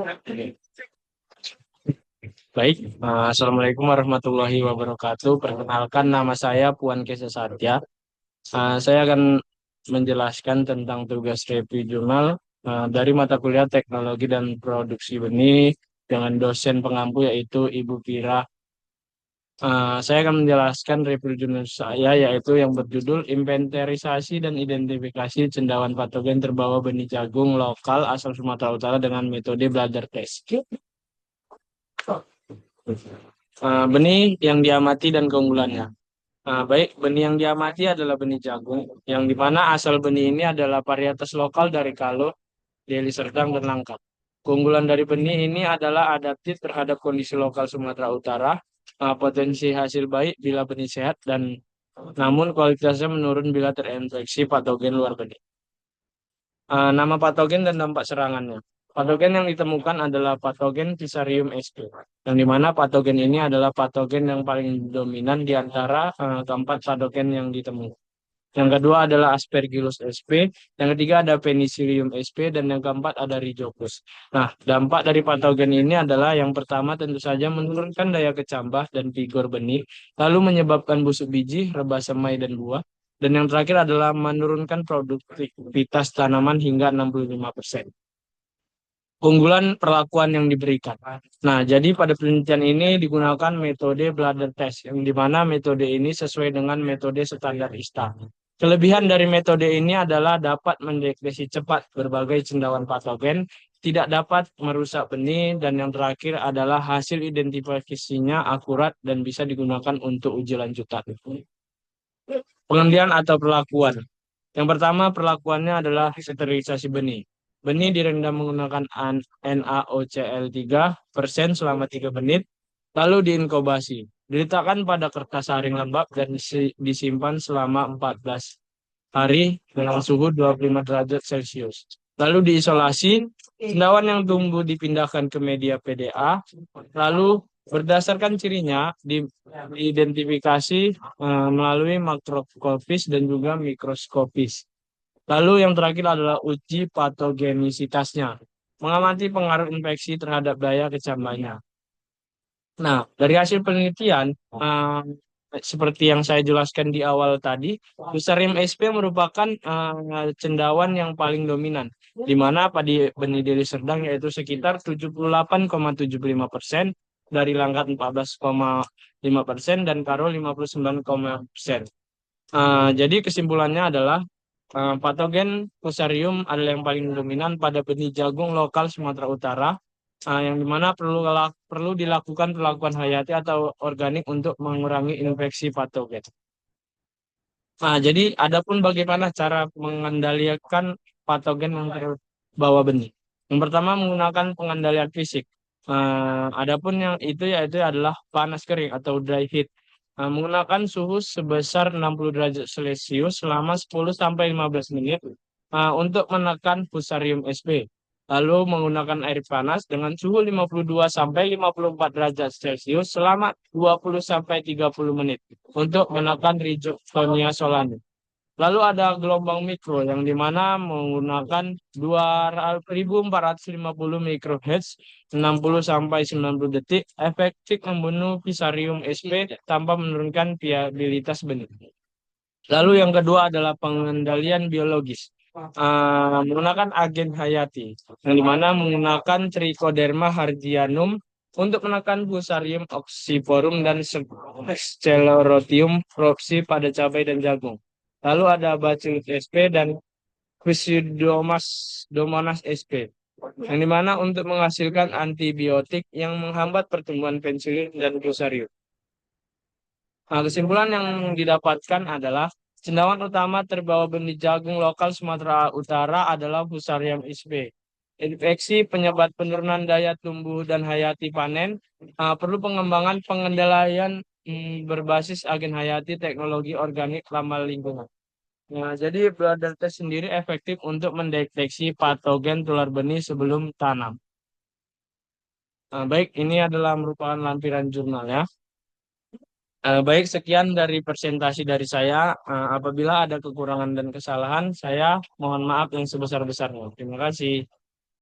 Oke. Baik, Assalamualaikum warahmatullahi wabarakatuh. Perkenalkan nama saya Puan Kesa Satya. Saya akan menjelaskan tentang tugas review jurnal dari mata kuliah Teknologi dan Produksi Benih dengan dosen pengampu yaitu Ibu Pira. Saya akan menjelaskan review jurnal saya yaitu yang berjudul Inventarisasi dan Identifikasi Cendawan Patogen Terbawa Benih Jagung Lokal Asal Sumatera Utara dengan Metode Bladder Test. Benih yang diamati dan keunggulannya. Baik, benih yang diamati adalah benih jagung, yang dimana asal benih ini adalah varietas lokal dari Kalo, Deli Serdang, dan Langkat. Keunggulan dari benih ini adalah adaptif terhadap kondisi lokal Sumatera Utara, potensi hasil baik bila benih sehat, dan namun kualitasnya menurun bila terinfeksi patogen luar benih. Nama patogen dan dampak serangannya. Patogen yang ditemukan adalah patogen Fusarium sp, yang dimana patogen ini adalah patogen yang paling dominan di antara keempat patogen yang ditemukan. Yang kedua adalah Aspergillus sp, yang ketiga ada Penicillium sp, dan yang keempat ada Rhizopus. Nah, dampak dari patogen ini adalah yang pertama tentu saja menurunkan daya kecambah dan vigor benih, lalu menyebabkan busuk biji, rebah semai dan buah. Dan yang terakhir adalah menurunkan produktivitas tanaman hingga 65%. Keunggulan perlakuan yang diberikan. Nah, jadi pada penelitian ini digunakan metode bladder test, yang dimana metode ini sesuai dengan metode standar ISTA. Kelebihan dari metode ini adalah dapat mendeteksi cepat berbagai cendawan patogen, tidak dapat merusak benih, dan yang terakhir adalah hasil identifikasinya akurat dan bisa digunakan untuk uji lanjutan. Pengendian atau perlakuan. Yang pertama, perlakuannya adalah sterilisasi benih. Benih direndam menggunakan NaOCl 3% selama 3 menit, lalu diinkubasi. Diletakkan pada kertas saring lembab dan disimpan selama 14 hari dengan suhu 25 derajat Celcius. Lalu diisolasi, sendawan yang tumbuh dipindahkan ke media PDA, lalu berdasarkan cirinya diidentifikasi melalui makroskopis dan juga mikroskopis. Lalu yang terakhir adalah uji patogenisitasnya, mengamati pengaruh infeksi terhadap daya kecambahnya. Nah, dari hasil penelitian, seperti yang saya jelaskan di awal tadi, Fusarium sp merupakan cendawan yang paling dominan, di mana padi benih Deli Serdang yaitu sekitar 78,75%, dari Langkat 14,5%, dan Karo 59,%. Jadi kesimpulannya adalah patogen Fusarium adalah yang paling dominan pada benih jagung lokal Sumatera Utara, yang dimana perlu dilakukan perlakuan hayati atau organik untuk mengurangi infeksi patogen. Jadi adapun bagaimana cara mengendalikan patogen yang terbawa benih. Yang pertama menggunakan pengendalian fisik. Adapun yang itu yaitu adalah panas kering atau dry heat. Menggunakan suhu sebesar 60 derajat Celcius selama 10 sampai 15 menit untuk menekan Fusarium sp. Lalu menggunakan air panas dengan suhu 52 sampai 54 derajat Celcius selama 20 sampai 30 menit untuk menekan Rhizoctonia solani. Lalu ada gelombang mikro yang dimana menggunakan 2450 microhertz 60 sampai 90 detik, efektif membunuh Fusarium sp tanpa menurunkan viabilitas benih. Lalu yang kedua adalah pengendalian biologis. Menggunakan agen hayati, yang dimana menggunakan Trichoderma harzianum untuk menekan Fusarium oxyforum dan Sclerotium propsi pada cabai dan jagung. Lalu ada Bacillus sp dan Pseudomonas sp, yang dimana untuk menghasilkan antibiotik yang menghambat pertumbuhan pensilin dan Fusarium. Kesimpulan yang didapatkan adalah cendawan utama terbawa benih jagung lokal Sumatera Utara adalah Fusarium sp. Infeksi penyebab penurunan daya tumbuh dan hayati panen, perlu pengembangan pengendalian berbasis agen hayati teknologi organik ramah lingkungan. Nah, jadi bladder test sendiri efektif untuk mendeteksi patogen tular benih sebelum tanam. Baik, ini adalah merupakan lampiran jurnal ya. Baik, sekian dari presentasi dari saya. Apabila ada kekurangan dan kesalahan, saya mohon maaf yang sebesar-besarnya. Terima kasih.